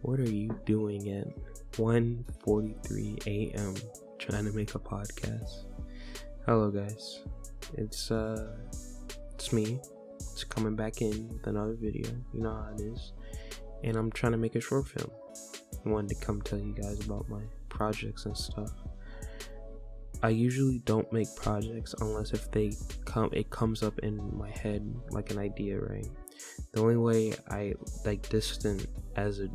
What are you doing at 1:43 a.m. trying to make a podcast? Hello guys, it's me. It's coming back in with another video. You know how it is. And I'm trying to make a short film. I wanted to come tell you guys about my projects and stuff. I usually don't make projects unless if it comes up in my head like an idea, right? The only way I distant as a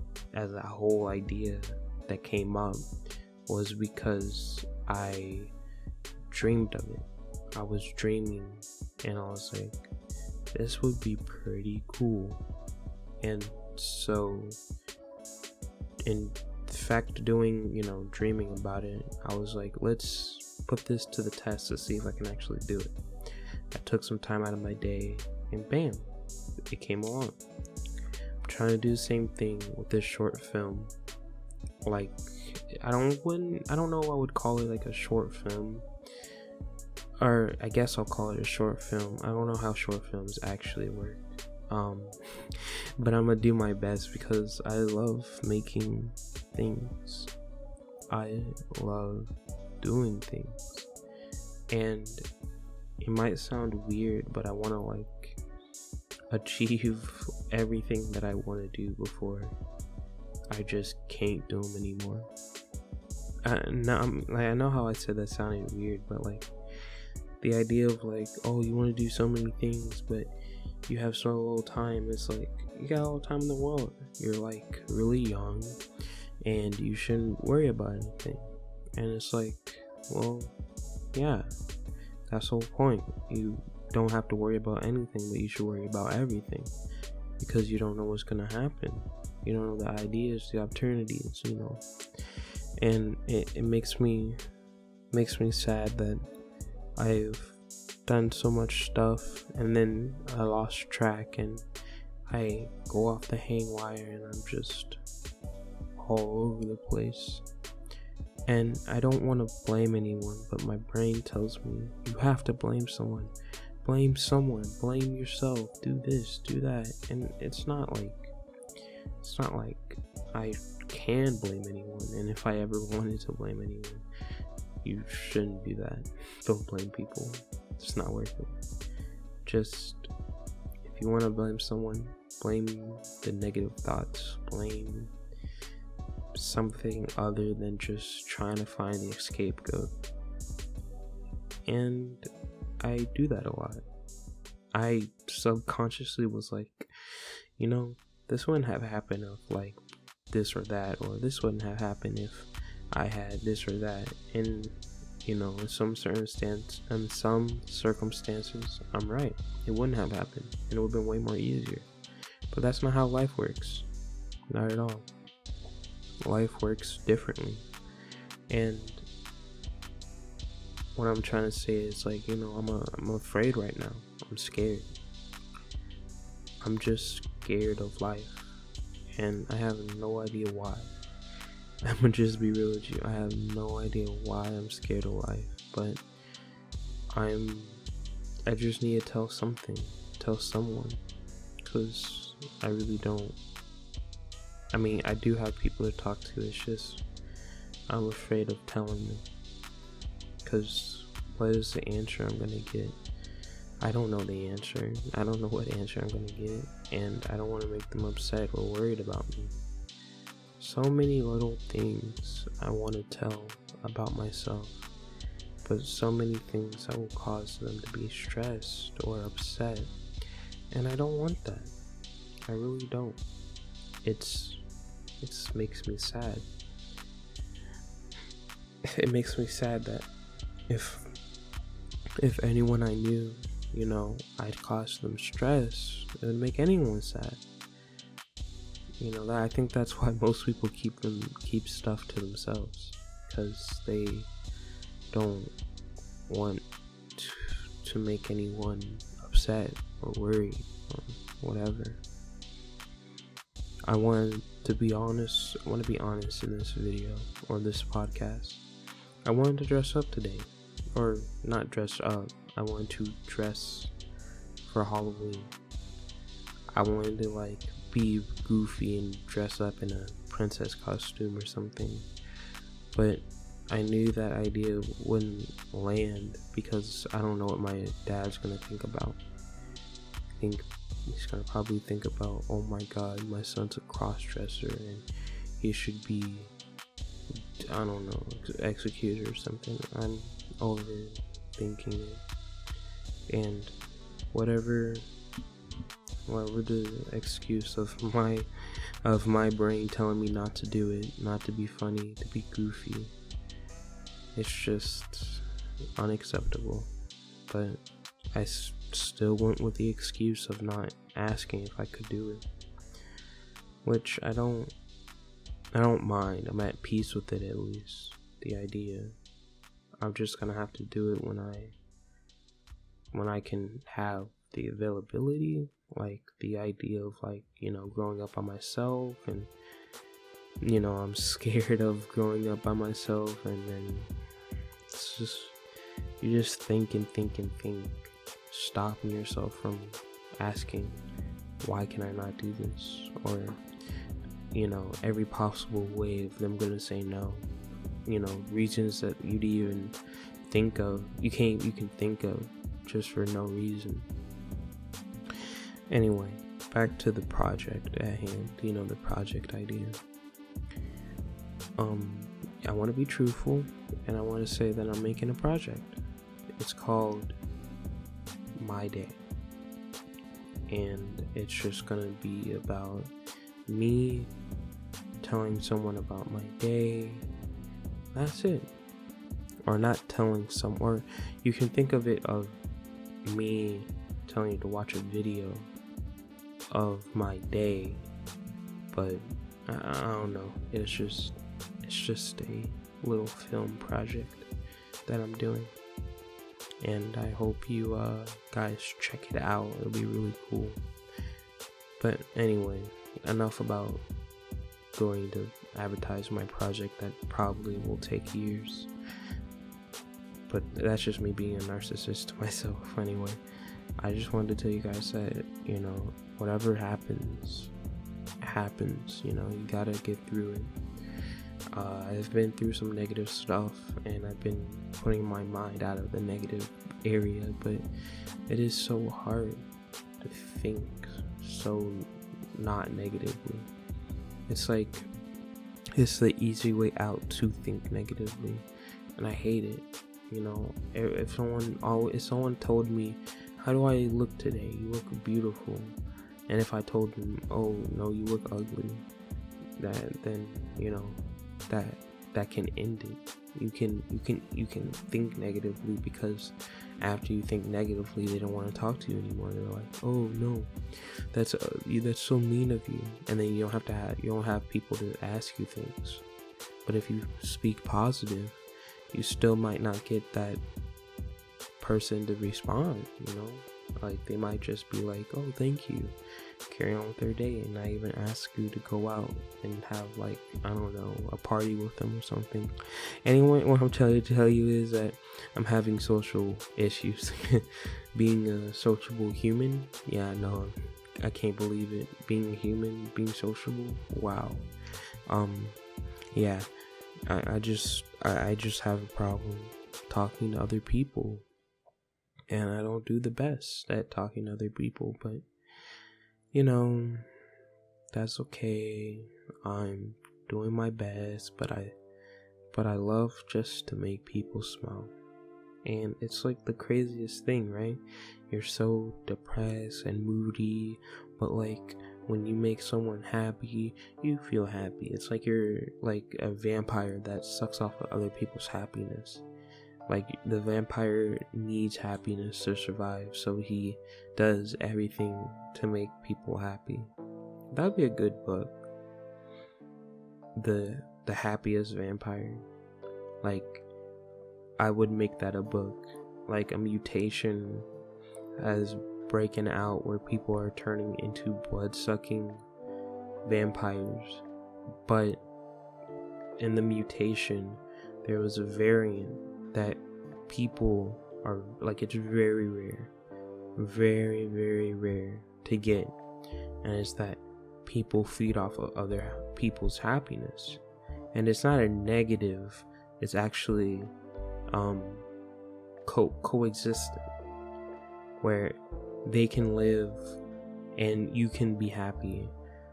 whole idea that came up was because I dreamed of it. I was dreaming and I was like, this would be pretty cool. And so in fact dreaming about it, I was like, let's put this to the test to see if I can actually do it. I took some time out of my day and bam, it came along. I'm trying to do the same thing with this short film. Like, I don't know if I would call it like a short film, or I guess I'll call it a short film. I don't know how short films actually work, but I'm gonna do my best because I love making things. I love doing things, and it might sound weird, but I want to achieve everything that I want to do before I just can't do them anymore. I know how I said that sounded weird, but the idea of oh, you want to do so many things, but you have so little time. It's like, you got all the time in the world. You're really young, and you shouldn't worry about anything. And it's well, yeah, that's the whole point. You don't have to worry about anything, but you should worry about everything, because you don't know what's gonna happen. You don't know the ideas, the opportunities, and it makes me sad that I've done so much stuff and then I lost track and I go off the hang wire and I'm just all over the place. And I don't want to blame anyone, but my brain tells me you have to blame someone. Blame someone, blame yourself, do this, do that. And it's not like I can blame anyone. And if I ever wanted to blame anyone, you shouldn't do that. Don't blame people. It's not worth it. Just, if you want to blame someone, blame the negative thoughts. Blame something other than just trying to find the scapegoat. And I do that a lot. I subconsciously was this wouldn't have happened if this or that, or this wouldn't have happened if I had this or that. And in some circumstances, I'm right. It wouldn't have happened, and it would have been way more easier. But that's not how life works. Not at all. Life works differently. And what I'm trying to say is I'm afraid right now. I'm scared. I'm just scared of life, and I have no idea why. I'm gonna just be real with you. I have no idea why I'm scared of life, but I just need to tell someone, because I really don't. I mean, I do have people to talk to. It's just I'm afraid of telling them, because what is the answer I'm gonna get? I don't know the answer. I don't know what answer I'm gonna get, and I don't want to make them upset or worried about me. So many little things I want to tell about myself, but so many things that will cause them to be stressed or upset, and I don't want that. I really don't. It makes me sad. It makes me sad that if anyone I knew, I'd cause them stress, it would make anyone sad. I think that's why most people keep stuff to themselves, because they don't want to make anyone upset or worried or whatever. I want to be honest in this video or this podcast. I wanted to dress up today, or not dress up. I wanted to dress for Halloween. I wanted to be goofy and dress up in a princess costume or something. But I knew that idea wouldn't land because I don't know what my dad's gonna think about. I think he's gonna probably think about, oh my god, my son's a cross-dresser and he should be, I don't know, executed or something. I'm overthinking it. And whatever the excuse of my brain telling me not to do it, not to be funny, to be goofy, it's just unacceptable. But I still went with the excuse of not asking if I could do it, which I don't mind. I'm at peace with it, at least. The idea. I'm just gonna have to do it when I can have the availability, like the idea of, like, you know, growing up by myself, and you know, I'm scared of growing up by myself, and then it's just, you just think, stopping yourself from asking, why can I not do this? Or, you know, every possible way of them gonna say no. You know, reasons that you'd even think of, you can think of just for no reason. Anyway, back to the project at hand, you know, the project idea. I want to be truthful, and I want to say that I'm making a project. It's called My Day, and it's just gonna be about me telling someone about my day. That's it. Or not telling or you can think of it of me telling you to watch a video of my day, but I don't know, it's just a little film project that I'm doing, and I hope you guys check it out. It'll be really cool. But anyway, enough about going to advertise my project that probably will take years. But that's just me being a narcissist to myself. Anyway, I just wanted to tell you guys that, you know, whatever happens, you know, you gotta get through it. I've been through some negative stuff, and I've been putting my mind out of the negative area, but it is so hard to think so not negatively. It's like, it's the easy way out to think negatively, and I hate it. You know, if someone told me, how do I look today? You look beautiful. And if I told them, oh no, you look ugly, then you know, that can end it. You can think negatively, because after you think negatively, they don't want to talk to you anymore. They're like, oh no, that's so mean of you. And then you don't have people to ask you things. But if you speak positive, you still might not get that person to respond, you know? Like, they might just be like, oh, thank you, carry on with their day, and not even ask you to go out and have, like, I don't know, a party with them or something. Anyway, what I'm trying to tell you is that I'm having social issues. Being a sociable human, yeah, no, I can't believe it. Being a human, being sociable, wow. Yeah, I just have a problem talking to other people, and I don't do the best at talking to other people, but you know, that's okay. I'm doing my best, but I love just to make people smile. And it's like the craziest thing, right? You're so depressed and moody, but like when you make someone happy, you feel happy. It's like you're like a vampire that sucks off of other people's happiness. Like, the vampire needs happiness to survive, so he does everything to make people happy. That would be a good book. The Happiest Vampire. Like, I would make that a book. Like, a mutation has breaking out where people are turning into blood-sucking vampires. But in the mutation, there was a variant that people are, like, it's very rare to get, and it's that people feed off of other people's happiness, and it's not a negative. It's actually coexistent, where they can live and you can be happy.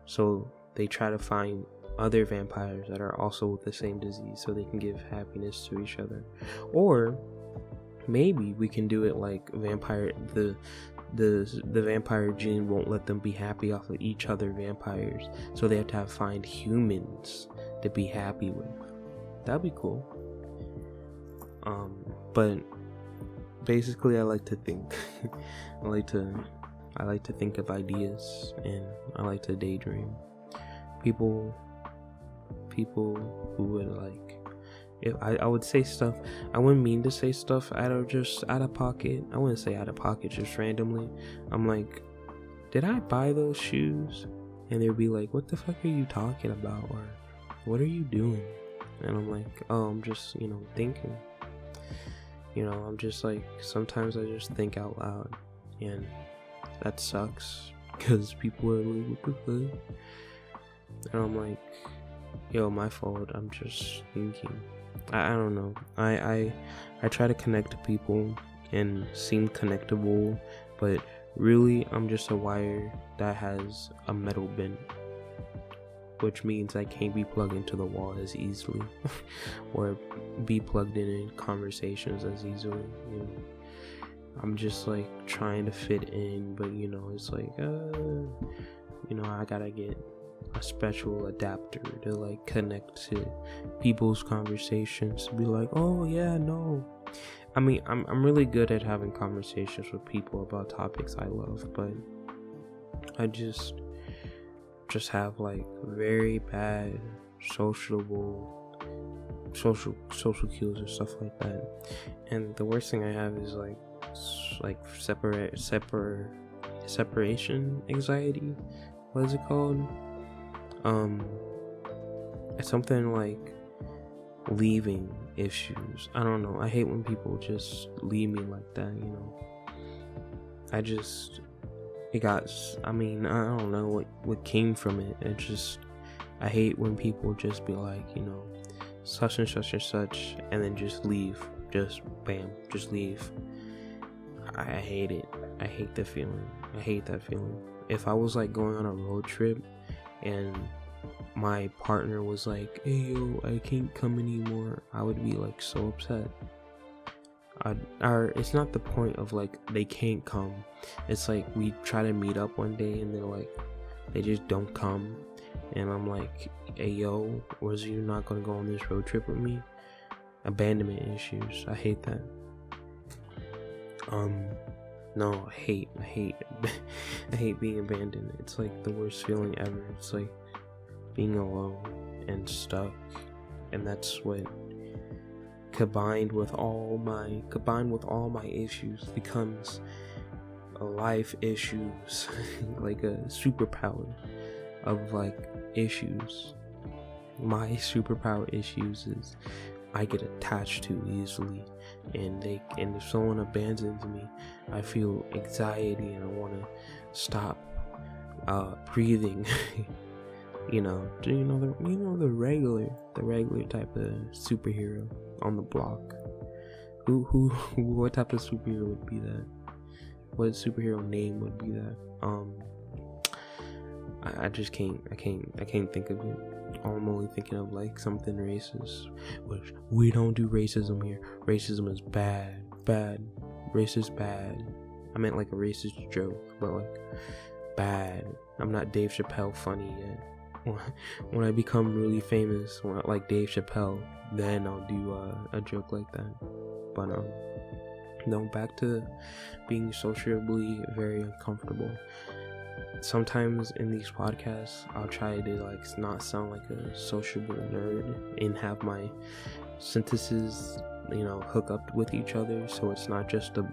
So they try to find other vampires that are also with the same disease so they can give happiness to each other. Or maybe we can do it like vampire, the vampire gene won't let them be happy off of each other vampires, so they have to find humans to be happy with. That'd be cool. But basically I like to think I like to think of ideas, and I like to daydream. People who would like, if I would say stuff, I wouldn't mean to say stuff out of pocket. I wouldn't say out of pocket just randomly. I'm like, did I buy those shoes? And they'd be like, what the fuck are you talking about? Or what are you doing? And I'm like, oh, I'm just, thinking. I'm just like, sometimes I just think out loud, and that sucks because people are like, what the fuck? And I'm like, yo, my fault. I'm just thinking. I don't know. I try to connect to people and seem connectable, but really I'm just a wire that has a metal bend, which means I can't be plugged into the wall as easily or be plugged in conversations as easily. I'm just like trying to fit in, but it's like I gotta get a special adapter to like connect to people's conversations, to be like, oh yeah, no, I mean, I'm really good at having conversations with people about topics I love, but I just have like very bad social cues and stuff like that. And the worst thing I have is like separation anxiety. What is it called? It's something like leaving issues. I don't know. I hate when people just leave me like that, I don't know what came from it. I hate when people just be like, such and such and such, and then just leave. Just bam, just leave. I hate it. I hate the feeling. I hate that feeling. If I was like going on a road trip and my partner was like, hey yo, I can't come anymore, I would be like so upset. It's not the point of like they can't come. It's like we try to meet up one day and they're like, they just don't come, and I'm like, hey yo, was you not gonna go on this road trip with me? Abandonment issues. I hate that. No, I hate I hate being abandoned. It's like the worst feeling ever. It's like being alone and stuck, and that's what combined with all my issues becomes a life issues. Like a superpower of like issues. My superpower issues is I get attached too easily, and if someone abandons me, I feel anxiety and I want to stop breathing. The regular type of superhero on the block. What type of superhero would be that? What superhero name would be that? I just can't think of it. I'm only thinking of like something racist, which we don't do racism here. Racism is bad. Racist bad. I meant like a racist joke, but like bad. I'm not Dave Chappelle funny yet. When I become really famous, like Dave Chappelle, then I'll do a joke like that. But no, back to being sociably very uncomfortable. Sometimes in these podcasts, I'll try to like not sound like a sociable nerd and have my sentences, hook up with each other, so it's not just a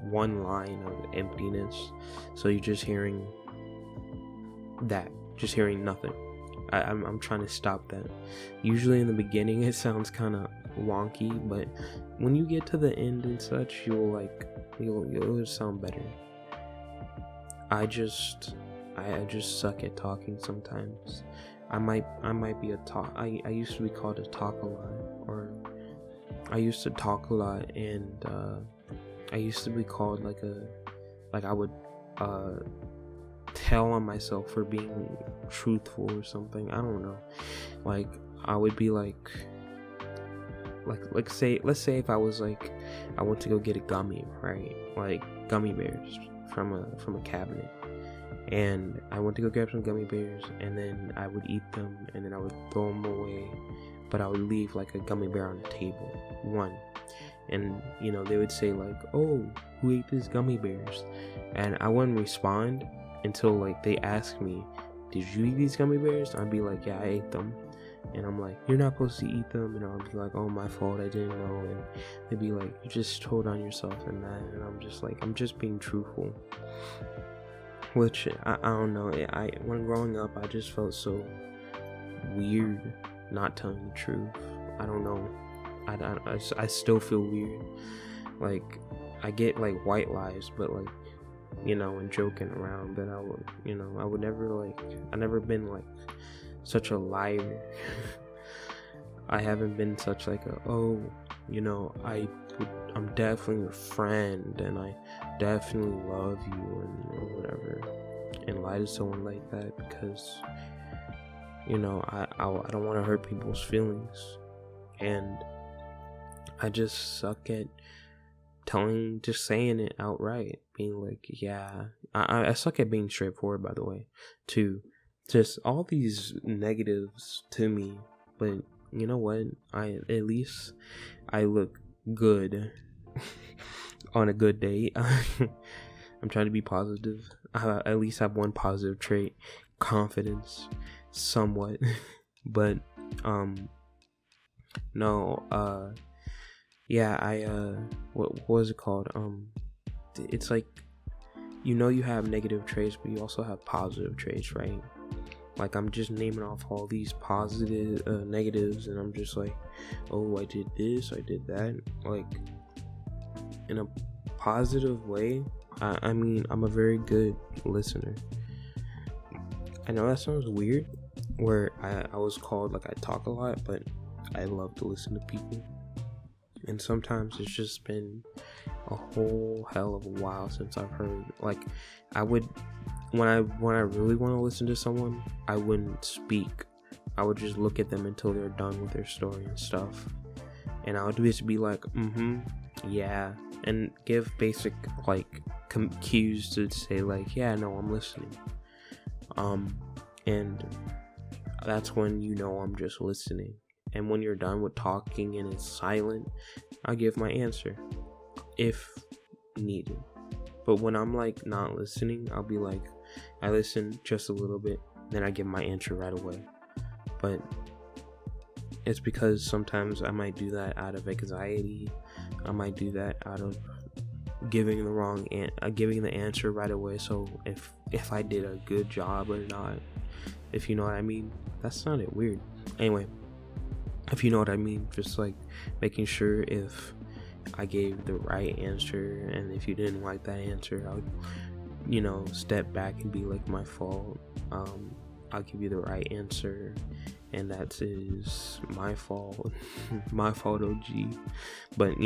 one line of emptiness. So you're just hearing nothing. I'm trying to stop that. Usually in the beginning it sounds kind of wonky, but when you get to the end and such, you'll sound better. I just suck at talking sometimes. I might be a talk. I used to be called a talk a lot, or I used to talk a lot, and I used to be called like I would tell on myself for being truthful or something. I don't know. Like I would be like let's say if I was like, I went to go get a gummy, right? Like gummy bears from a cabinet. And I went to go grab some gummy bears, and then I would eat them, and then I would throw them away, but I would leave like a gummy bear on the table, one. And they would say like, "Oh, who ate these gummy bears?" And I wouldn't respond until like they asked me, "Did you eat these gummy bears?" I'd be like, "Yeah, I ate them." And I'm like, "You're not supposed to eat them." And I'll be like, "Oh, my fault, I didn't know." And they'd be like, "You just told on yourself and that." And I'm just like, I'm just being truthful. Which I don't know. When growing up, I just felt so weird not telling the truth. I don't know. I still feel weird. Like I get like white lies, but like when joking around, but I would never like. I never been like such a liar. I haven't been such like I'm definitely your friend, and I definitely love you, and whatever, and lie to someone like that, because I don't want to hurt people's feelings, and I just suck at just saying it outright, being like, yeah. I suck at being straightforward, by the way, too. Just all these negatives to me, but you know what? At least I look good on a good day. I'm trying to be positive. I at least have one positive trait: confidence, somewhat. But no. Yeah. What was it called? It's like you have negative traits, but you also have positive traits, right? Like I'm just naming off all these positive negatives, and I'm just like, oh, I did this, I did that, like in a positive way. I mean, I'm a very good listener. I know that sounds weird, where I was called like I talk a lot, but I love to listen to people. And sometimes it's just been a whole hell of a while since I've heard, like, I would, when I really want to listen to someone, I wouldn't speak. I would just look at them until they're done with their story and stuff, and I would just be like, yeah, and give basic like cues to say like, yeah, no, I'm listening. And that's when I'm just listening. And when you're done with talking and it's silent, I give my answer if needed. But when I'm like not listening, I'll be like, I listen just a little bit, then I give my answer right away. But it's because sometimes I might do that out of anxiety. I might do that out of giving the answer right away. So if I did a good job or not, if you know what I mean. That sounded weird. Anyway, if you know what I mean, just like making sure if I gave the right answer, and if you didn't like that answer, I would step back and be like, my fault. I'll give you the right answer, and that is my fault. My fault, OG. But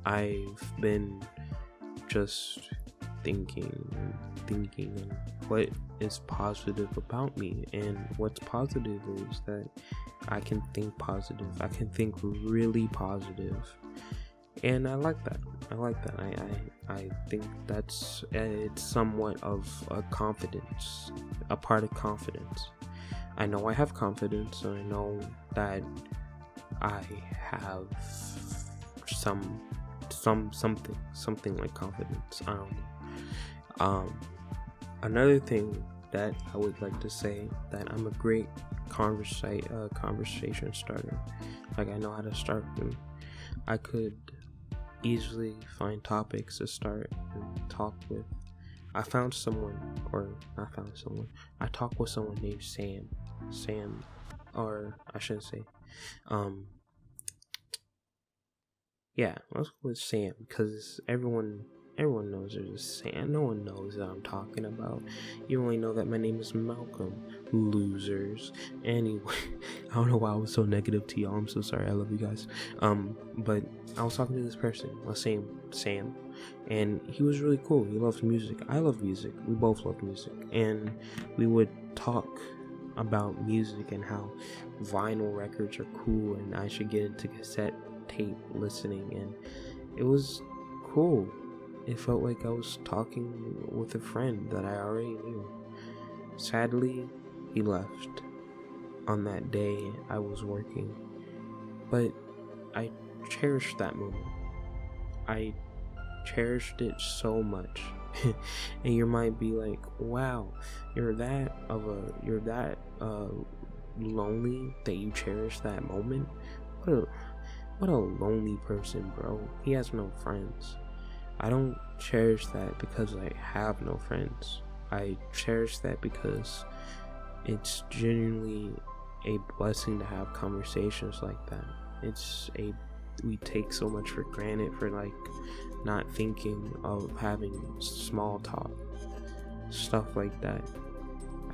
I've been just thinking what is positive about me, and what's positive is that I can think positive. I can think really positive, and I like that. I think that's it's somewhat of a confidence, a part of confidence. I know I have confidence, and I know that I have something like confidence. I don't know. Another thing that I would like to say, that I'm a great conversation starter. Like, I know how to start them. I could easily find topics to start and talk with. I talked with someone named Sam, or I shouldn't say, yeah, let's go with Sam, because everyone Everyone knows there's a Sam. No one knows that I'm talking about. You only know that my name is Malcolm. Losers. Anyway, I don't know why I was so negative to y'all. I'm so sorry. I love you guys. But I was talking to this person. Let's say Sam. And he was really cool. He loves music. I love music. We both love music. And we would talk about music and how vinyl records are cool and I should get into cassette tape listening. And it was cool. It felt like I was talking with a friend that I already knew. Sadly, he left on that day I was working. But I cherished that moment. I cherished it so much. And you might be like, wow, you're that lonely that you cherish that moment? What a lonely person, bro. He has no friends. I don't cherish that because I have no friends. I cherish that because it's genuinely a blessing to have conversations like that. We take so much for granted for like not thinking of having small talk, stuff like that.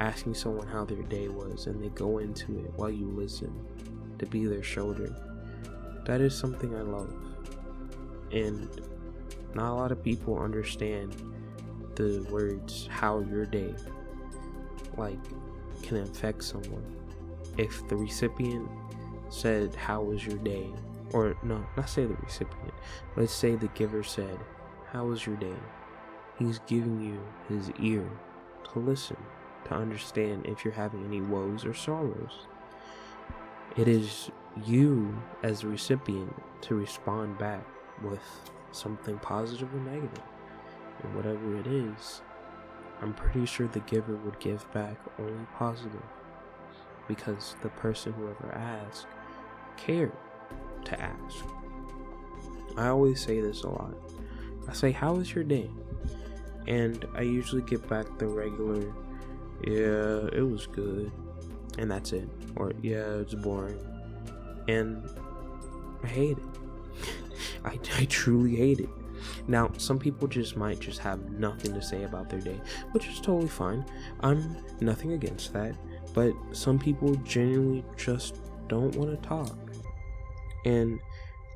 Asking someone how their day was and they go into it while you listen, to be their shoulder. That is something I love. And not a lot of people understand the words "how your day" like can affect someone. If the recipient said "how was your day," or no, not say the recipient, let's say the giver said "how was your day," he's giving you his ear to listen, to understand if you're having any woes or sorrows. It is you as the recipient to respond back with something positive or negative, and whatever it is, I'm pretty sure the giver would give back only positive, because the person whoever asked cared to ask. I always say this a lot. I say, "How was your day?" And I usually get back the regular, "Yeah, it was good," and that's it. Or, "Yeah, it's boring." And I hate it. I truly hate it. Now, some people might just have nothing to say about their day, which is totally fine. I'm nothing against that. But some people genuinely just don't want to talk. And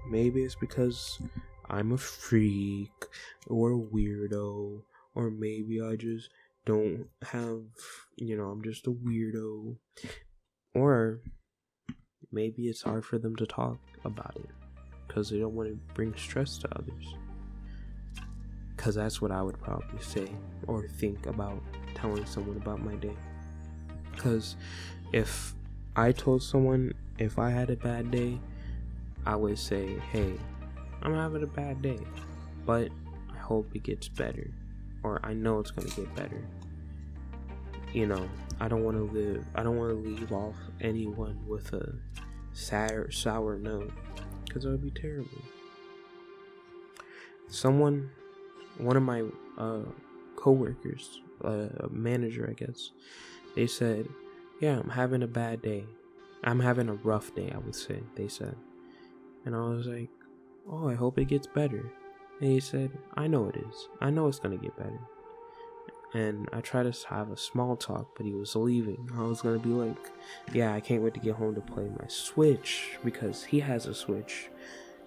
maybe it's because I'm a freak or a weirdo, or maybe I just don't have, I'm just a weirdo. Or maybe it's hard for them to talk about it because they don't want to bring stress to others. Because that's what I would probably say or think about telling someone about my day. Because if I told someone if I had a bad day, I would say, "Hey, I'm having a bad day, but I hope it gets better," or "I know it's going to get better." I don't want to leave off anyone with a sour note, because that would be terrible. One of my co-workers, a manager, I guess, they said, "Yeah, I'm having a bad day. I'm having a rough day," I would say, they said. And I was like, "Oh, I hope it gets better." And he said, "I know it is. I know it's going to get better." And I tried to have a small talk, but he was leaving. I was going to be like, "Yeah, I can't wait to get home to play my Switch," because he has a Switch.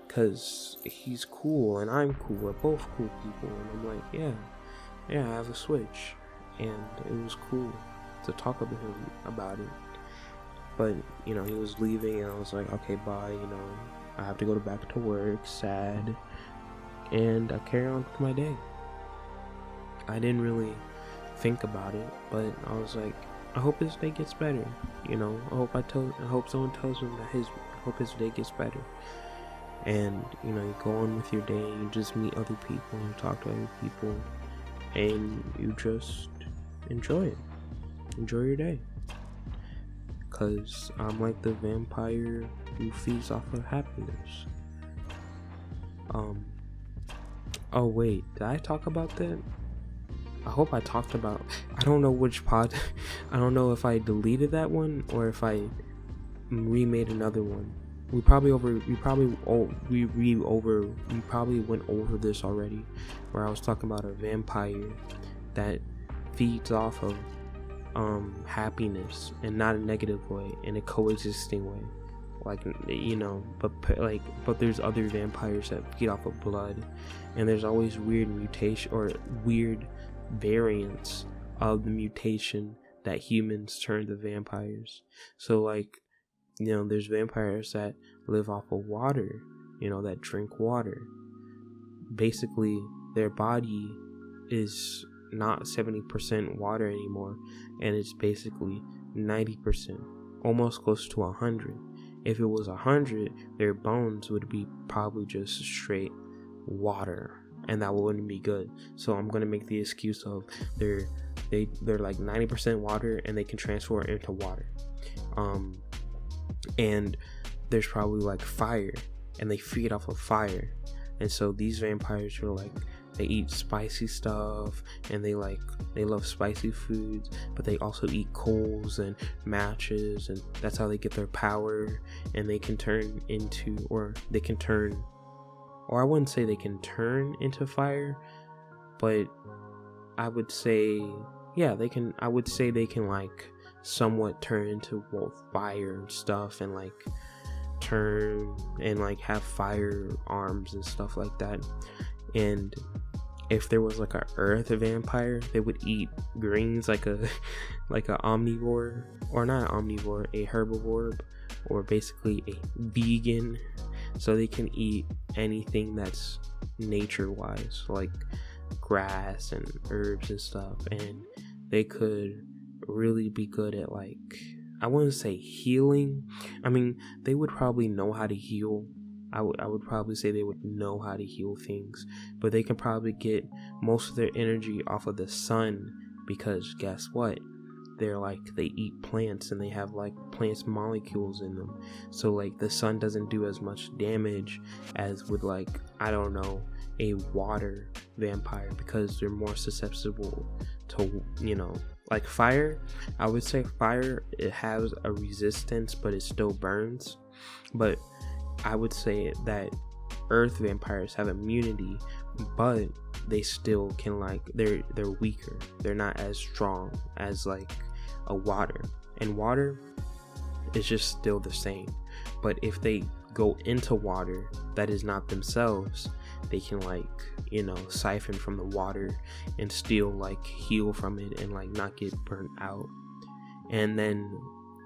Because he's cool and I'm cool. We're both cool people. And I'm like, yeah, I have a Switch. And it was cool to talk with him about it. But, he was leaving and I was like, "Okay, bye, I have to go back to work, sad." And I carry on with my day. I didn't really think about it, but I was like, I hope his day gets better. I hope someone tells him that I hope his day gets better. And you go on with your day and you just meet other people and you talk to other people and you just enjoy it. Enjoy your day. Because I'm like the vampire who feeds off of happiness. Oh wait, did I talk about that? I hope I talked about, I don't know which pod, I don't know if I deleted that one or if I remade another one. we probably went over this already, where I was talking about a vampire that feeds off of happiness, and not a negative way, in a coexisting way, like, you know. But there's other vampires that feed off of blood, and there's always weird mutation or weird variants of the mutation that humans turn to vampires. So, like, you know, there's vampires that live off of water, you know, that drink water. Basically, their body is not 70% water anymore, and it's basically 90%, almost close to 100. If it was 100, their bones would be probably just straight water, and that wouldn't be good. So I'm gonna make the excuse of they're like 90% water, and they can transform into water. And there's probably like fire, and they feed off of fire. And so these vampires are like, they eat spicy stuff, and they love spicy foods, but they also eat coals and matches, and that's how they get their power. And they can turn into, or I wouldn't say they can turn into fire, but I would say, yeah, they can. I would say they can like somewhat turn into fire and stuff, and like turn and like have fire arms and stuff like that. And if there was like a earth vampire, they would eat greens, like a omnivore, or not an omnivore, a herbivore, or basically a vegan. So they can eat anything that's nature wise, like grass and herbs and stuff, and they could really be good at, like, I wouldn't say healing. I mean, they would probably know how to heal. I would probably say they would know how to heal things, but they can probably get most of their energy off of the sun, because guess what? They eat plants, and they have like plants molecules in them. So like the sun doesn't do as much damage as would, like, I don't know, a water vampire, because they're more susceptible to, you know, like fire. I would say fire, it has a resistance, but it still burns. But I would say that earth vampires have immunity, but they still can, like, they're weaker. They're not as strong as like a water. And water is just still the same. But if they go into water that is not themselves, they can, like, you know, siphon from the water and still like heal from it and like not get burnt out. And then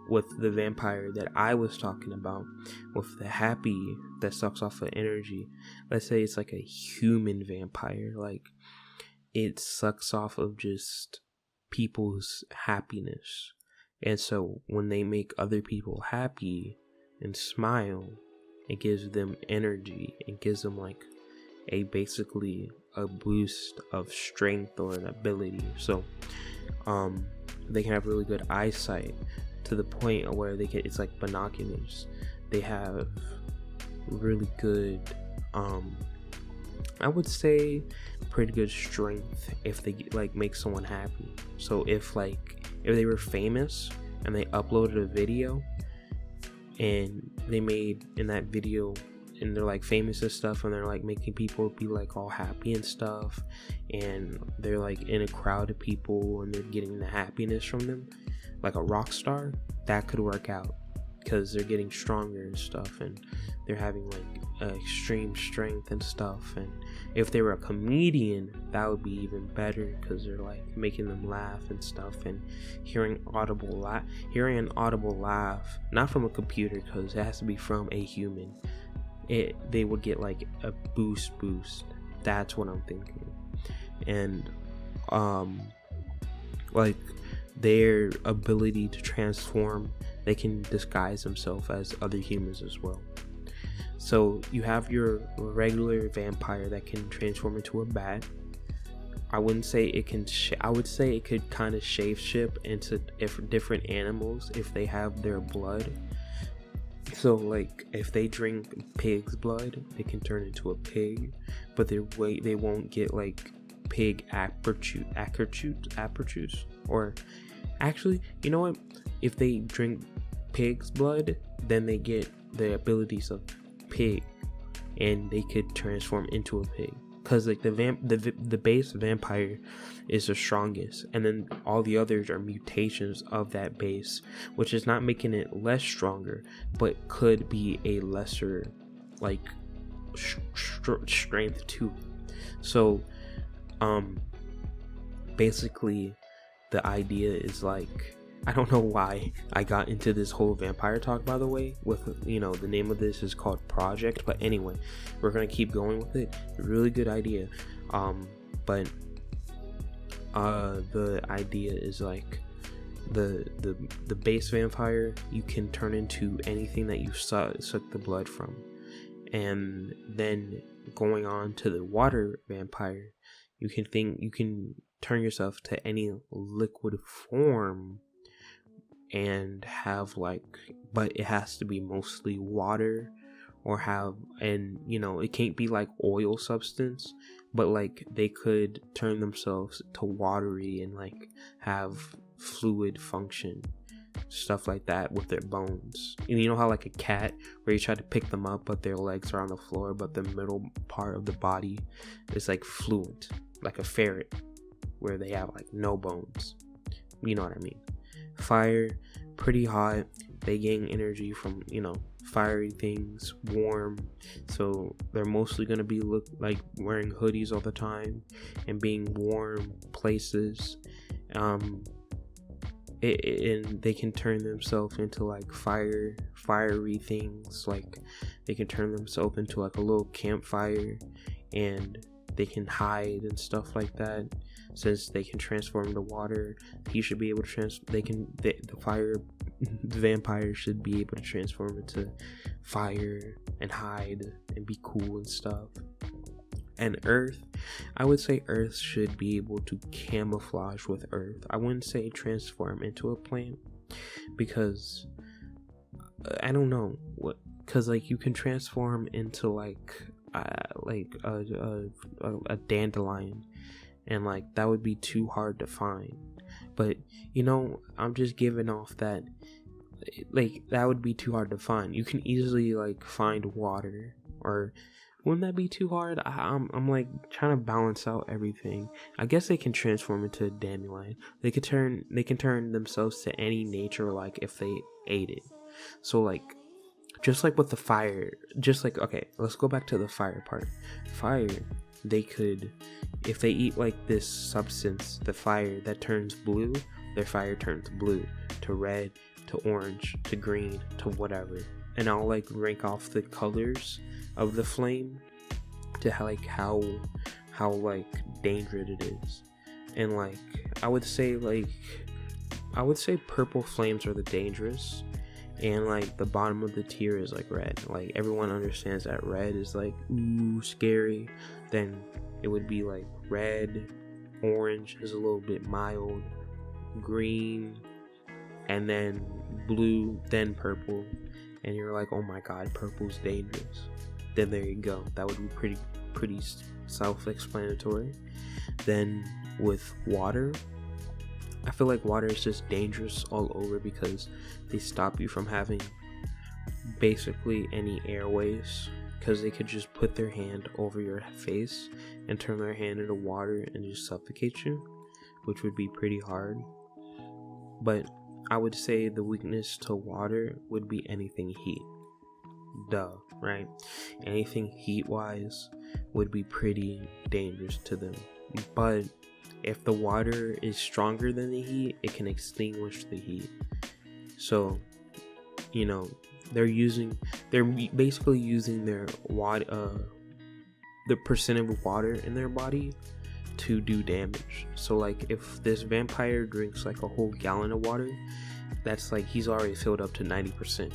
with the vampire that I was talking about, with the happy that sucks off of energy, let's say it's like a human vampire, like it sucks off of just people's happiness. And so when they make other people happy and smile, it gives them energy. It gives them like basically a boost of strength or an ability. So they can have really good eyesight, to the point where it's like binoculars. They have really good, I would say pretty good strength if they like make someone happy. So if they were famous and they uploaded a video, and they made in that video, and they're like famous and stuff, and they're like making people be like all happy and stuff, and they're like in a crowd of people, and they're getting the happiness from them, like a rock star, that could work out, because they're getting stronger and stuff, and they're having like extreme strength and stuff. And if they were a comedian, that would be even better, because they're like making them laugh and stuff, and hearing an audible laugh, not from a computer, because it has to be from a human, they would get like a boost. That's what I'm thinking. And like their ability to transform, they can disguise themselves as other humans as well. So you have your regular vampire that can transform into a bat. I wouldn't say it can I would say it could kind of shape-shift into different animals if they have their blood. So like if they drink pig's blood, they can turn into a pig, but they won't get like pig apertutes. Or actually, you know what, if they drink pig's blood, then they get the abilities of pig, and they could transform into a pig. Because like the base vampire is the strongest, and then all the others are mutations of that base, which is not making it less stronger, but could be a lesser like strength too. So basically the idea is like, I don't know why I got into this whole vampire talk, by the way, with, you know, the name of this is called Project, but anyway, we're gonna keep going with it. Really good idea. But the idea is like the base vampire, you can turn into anything that you suck the blood from, and then going on to the water vampire, you can turn yourself to any liquid form and have like, but it has to be mostly water, or have, and you know, it can't be like oil substance, but like they could turn themselves to watery and like have fluid function, stuff like that with their bones. And you know how like a cat, where you try to pick them up but their legs are on the floor, but the middle part of the body is like fluent, like a ferret, where they have like no bones. You know what I mean? Fire, pretty hot. They gain energy from, you know, fiery things. Warm, so they're mostly gonna be look like wearing hoodies all the time and being warm places. And they can turn themselves into like fiery things. Like they can turn themselves into like a little campfire, and they can hide and stuff like that. Since they can transform into water, he should be able to the vampire should be able to transform into fire and hide and be cool and stuff. And earth, I would say earth should be able to camouflage with earth. I wouldn't say transform into a plant, because I don't know what, because like you can transform into like a dandelion, and like that would be too hard to find. But you know, I'm just giving off that like that would be too hard to find. You can easily like find water, or wouldn't that be too hard? I'm like trying to balance out everything. I guess they can transform into a dandelion. They can turn themselves to any nature, like if they ate it. So like, just like with the fire, just like, okay, let's go back to the fire part. Fire, they could, if they eat like this substance, the fire that turns blue, their fire turns blue to red to orange to green to whatever. And I'll like rank off the colors of the flame to how like dangerous it is. And like I would say purple flames are the dangerous, and like the bottom of the tier is like red. Like everyone understands that red is like ooh scary. Then it would be like red, orange is a little bit mild, green, and then blue, then purple. And you're like, oh my god, purple's dangerous. Then there you go. That would be pretty self-explanatory. Then with water, I feel like water is just dangerous all over, because they stop you from having basically any airways, because they could just put their hand over your face and turn their hand into water and just suffocate you, which would be pretty hard. But I would say the weakness to water would be anything heat. Duh, right? Anything heat wise would be pretty dangerous to them. But if the water is stronger than the heat, it can extinguish the heat. So, you know, they're basically using their water, the percent of water in their body to do damage. So like if this vampire drinks like a whole gallon of water, that's like he's already filled up to 90%.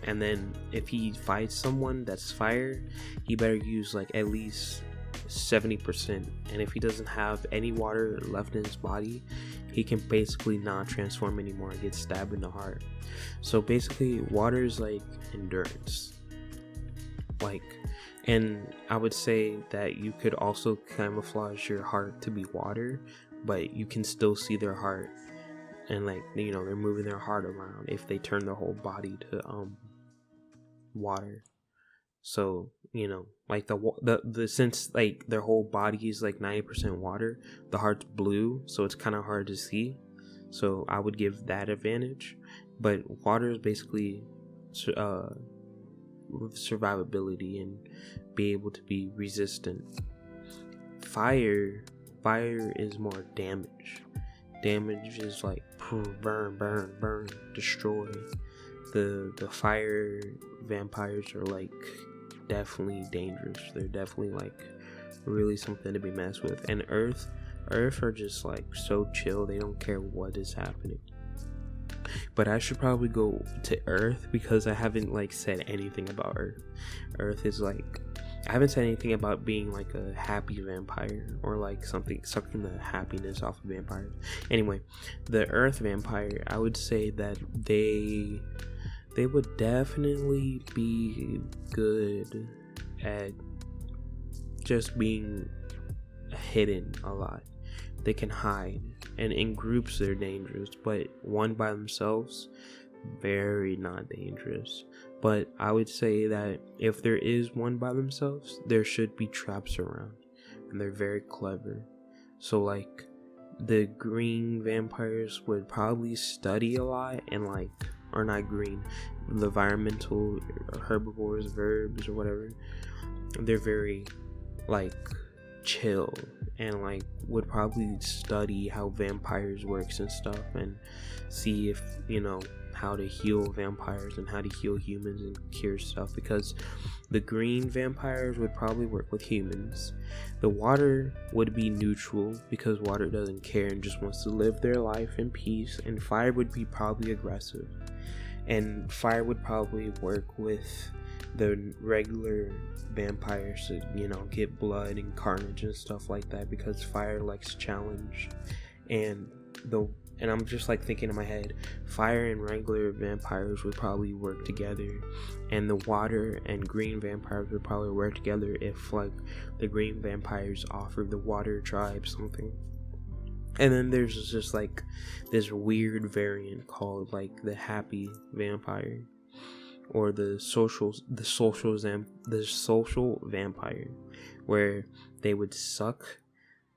And then if he fights someone that's fire, he better use like at least 70%. And if he doesn't have any water left in his body, he can basically not transform anymore and get stabbed in the heart. So basically water is like endurance. Like, and I would say that you could also camouflage your heart to be water, but you can still see their heart, and like, you know, they're moving their heart around if they turn their whole body water. So, like the since like their whole body is like 90% water, the heart's blue, so it's kind of hard to see. So I would give that advantage. But water is basically survivability and be able to be resistant. Fire is more damage. Damage is like burn, destroy. The fire vampires are like definitely dangerous. They're definitely like really something to be messed with. And earth are just like so chill. They don't care what is happening. But I should probably go to earth because I haven't like said anything about earth. Earth is like, I haven't said anything about being like a happy vampire or like something sucking the happiness off of vampires. Anyway, the earth vampire, I would say that they would definitely be good at just being hidden a lot. They can hide, and in groups they're dangerous, but one by themselves, very not dangerous. But I would say that if there is one by themselves, there should be traps around, and they're very clever. So like the green vampires would probably study a lot and like, or not green, the environmental herbivores, verbs or whatever, they're very like chill and like would probably study how vampires works and stuff and see if how to heal vampires and how to heal humans and cure stuff, because the green vampires would probably work with humans. The water would be neutral because water doesn't care and just wants to live their life in peace, and fire would be probably aggressive, and fire would probably work with the regular vampires to get blood and carnage and stuff like that, because fire likes challenge. And I'm just like thinking in my head, fire and regular vampires would probably work together, and the water and green vampires would probably work together if like the green vampires offered the water tribe something. And then there's just like this weird variant called like the happy vampire, or the social vampire, where they would suck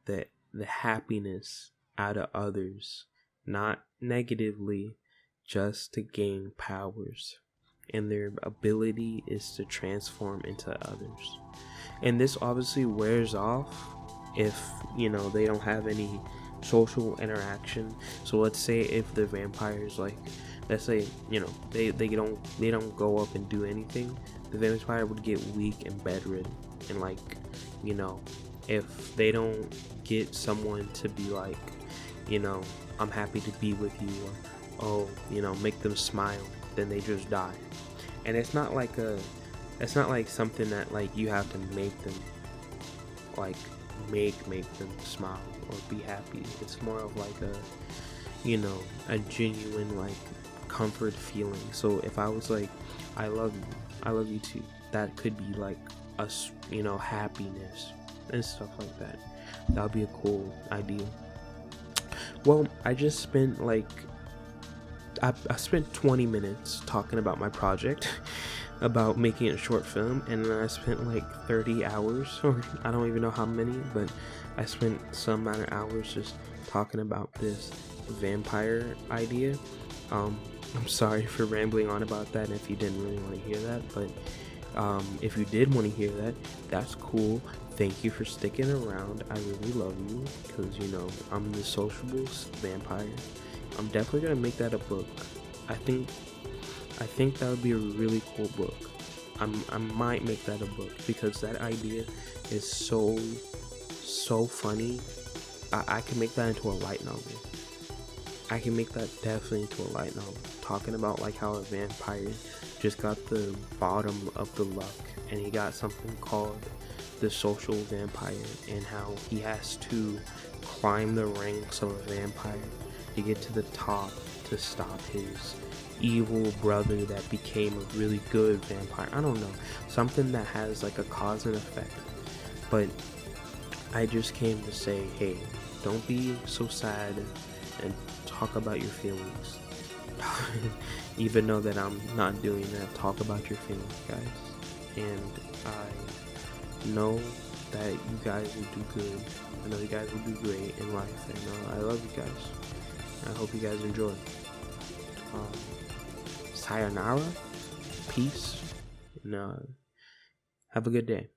the happiness out of others, not negatively, just to gain powers, and their ability is to transform into others. And this obviously wears off if they don't have any social interaction. So let's say if the vampires, like, let's say they don't go up and do anything, the vampire would get weak and bedridden, and like if they don't get someone to be like I'm happy to be with you, or make them smile, then they just die. And it's not like something that like you have to make them like make them smile or be happy. It's more of like a genuine like comfort feeling. So if I was like, I love you too, that could be like us, happiness and stuff like that. That would be a cool idea. Well, I just spent like I spent 20 minutes talking about my project about making a short film, and then I spent like 30 hours, or I don't even know how many, but I spent some amount of hours just talking about this vampire idea. I'm sorry for rambling on about that if you didn't really want to hear that, but if you did want to hear that, that's cool. Thank you for sticking around. I really love you, because I'm the sociable vampire. I'm definitely gonna make that a book. I think that would be a really cool book. I might make that a book because that idea is so funny. I can make that into a light novel. I can make that definitely into a light novel, talking about like how a vampire just got the bottom of the luck, and he got something called the social vampire, and how he has to climb the ranks of a vampire to get to the top to stop his evil brother that became a really good vampire. I don't know, something that has like a cause and effect. But I just came to say, hey, don't be so sad and talk about your feelings. Even though that I'm not doing that, talk about your feelings, guys. And I know that you guys will do good. I know you guys will do great in life, and I love you guys. I hope you guys enjoy. Sayonara, peace, and have a good day.